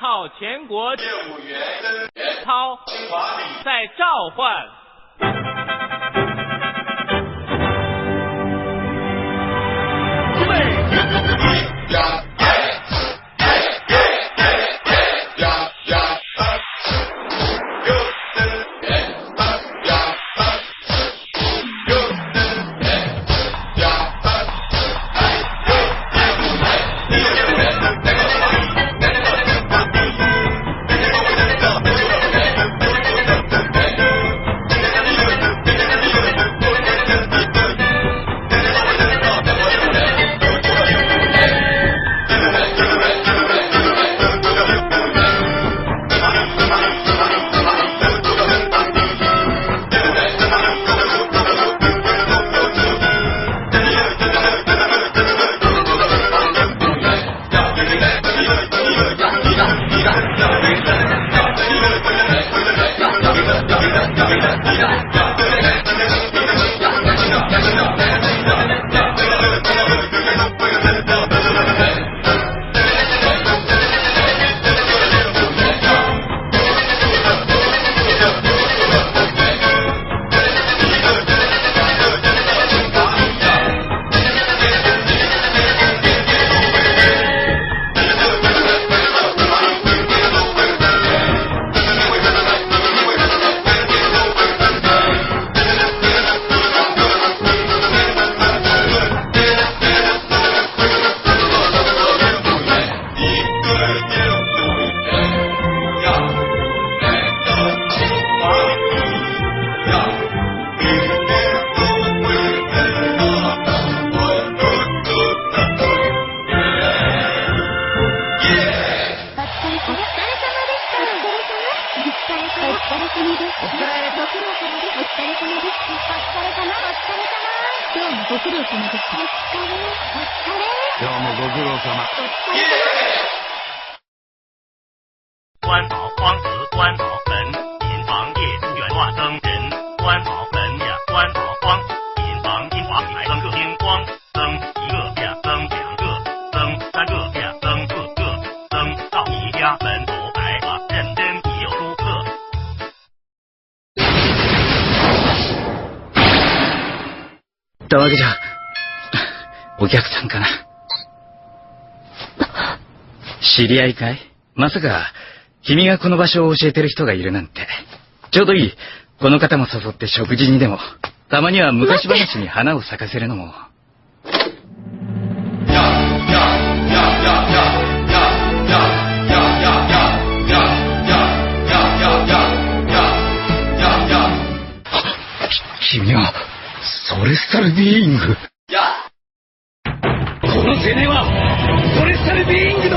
号全国业务员操在召唤。官保光子，官保本，引房业远化增人，官保本呀，官保光，引房金华海增个星光，增一个呀，增两个，增三个呀，增四个，增到一家本土白话认真已有书册。たわけじゃ、お客さんかな。知り合いかい？まさか君がこの場所を教えてる人がいるなんて。ちょうどいい。この方も誘って食事にでも。たまには昔話に花を咲かせるのも。君はソレスタルビーイング。この青年はソレスタルビーイングだ。